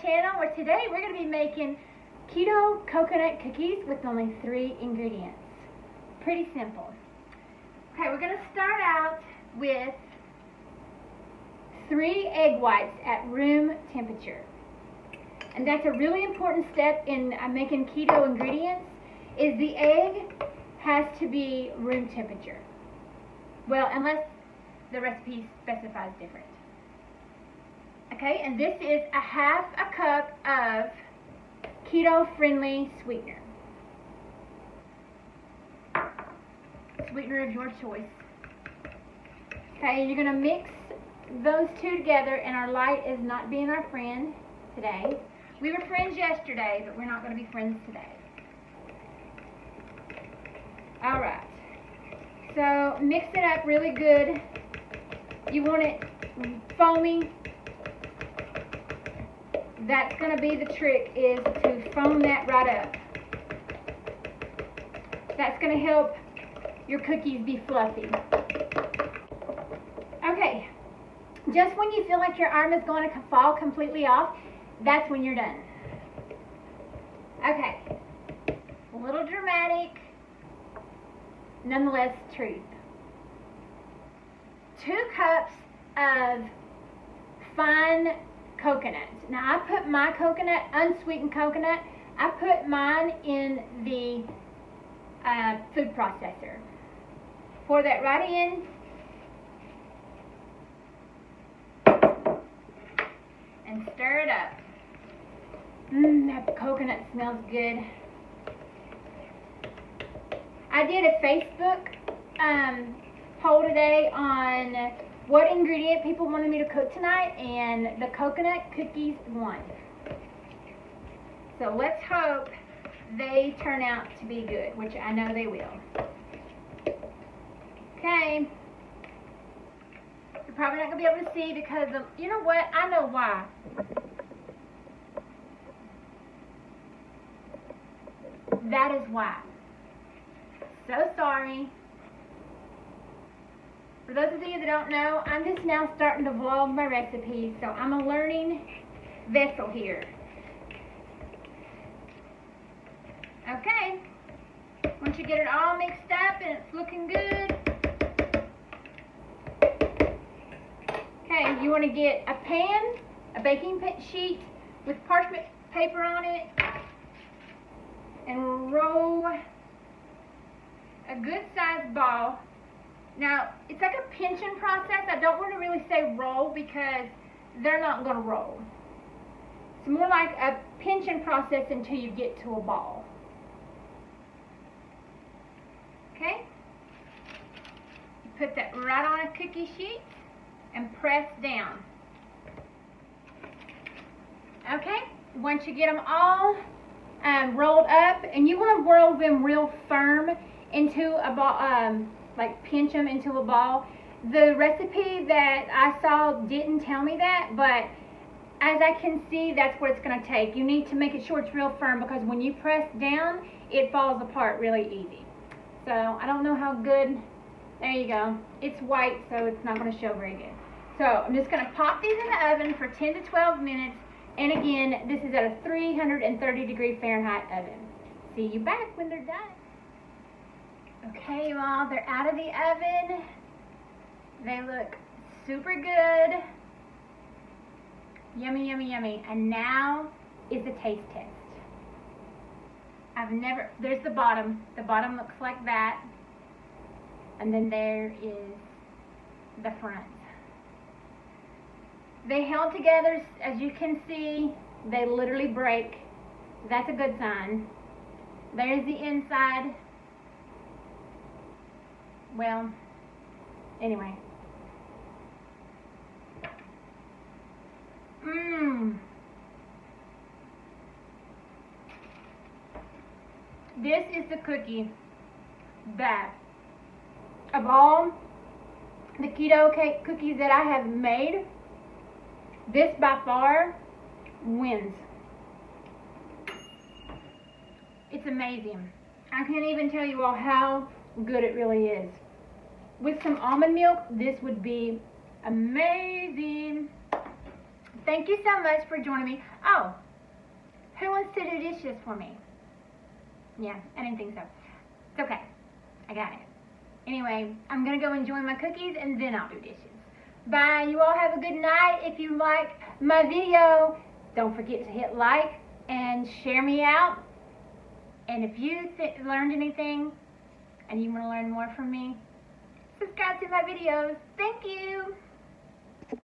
channel, where today we're going to be making keto coconut cookies with only 3 ingredients. Pretty simple. Okay, we're going to start out with 3 egg whites at room temperature. And that's a really important step in making keto ingredients, is the egg has to be room temperature. Well, unless the recipe specifies different. Okay, and this is a half a cup of keto-friendly sweetener. Sweetener of your choice. Okay, you're going to mix those two together, and our light is not being our friend today. We were friends yesterday, but we're not going to be friends today. Alright, so mix it up really good. You want it foamy. That's going to be the trick, is to foam that right up. That's going to help your cookies be fluffy. Okay, just when you feel like your arm is going to fall completely off, that's when you're done. Okay, a little dramatic, nonetheless truth. 2 cups of fine coconut. Now I put my coconut, unsweetened coconut, I put mine in the food processor. Pour that right in. And stir it up. That coconut smells good. I did a Facebook poll today on what ingredient people wanted me to cook tonight, and the coconut cookies won. So let's hope they turn out to be good, which I know they will. Okay. You're probably not going to be able to see because of, you know what? I know why. That is why. So sorry. For those of you that don't know, I'm just now starting to vlog my recipes, so I'm a learning vessel here. Okay. Once you get it all mixed up and it's looking good, okay, you want to get a pan, a baking sheet with parchment paper on it, and roll a good sized ball. Now, it's like a pinching process. I don't want to really say roll because they're not going to roll. It's more like a pinching process until you get to a ball. Okay? You put that right on a cookie sheet and press down. Okay? Once you get them all rolled up, and you want to roll them real firm into a ball, like pinch them into a ball. The recipe that I saw didn't tell me that, but as I can see, that's what it's going to take. You need to make it sure it's real firm, because when you press down, it falls apart really easy. So I don't know how good. There you go. It's white, so it's not going to show very good. So I'm just going to pop these in the oven for 10 to 12 minutes. And again, this is at a 330 Fahrenheit oven. See you back when they're done. Okay, you all, they're out of the oven. They look super good. Yummy, yummy, yummy. And now is the taste test. There's the bottom. The bottom looks like that. And then there is the front. They held together, as you can see, they literally break. That's a good sign. There's the inside. Well, anyway. This is the cookie that, of all the keto cake cookies that I have made, this by far wins. It's amazing. I can't even tell you all how good it really is. With some almond milk, this would be amazing. thank you so much for joining me. Oh, who wants to do dishes for me? Yeah, I didn't think so. It's okay. I got it. Anyway, I'm going to go enjoy my cookies and then I'll do dishes. Bye. You all have a good night. If you like my video, don't forget to hit like and share me out. And if you learned anything and you want to learn more from me, subscribe to my videos. Thank you.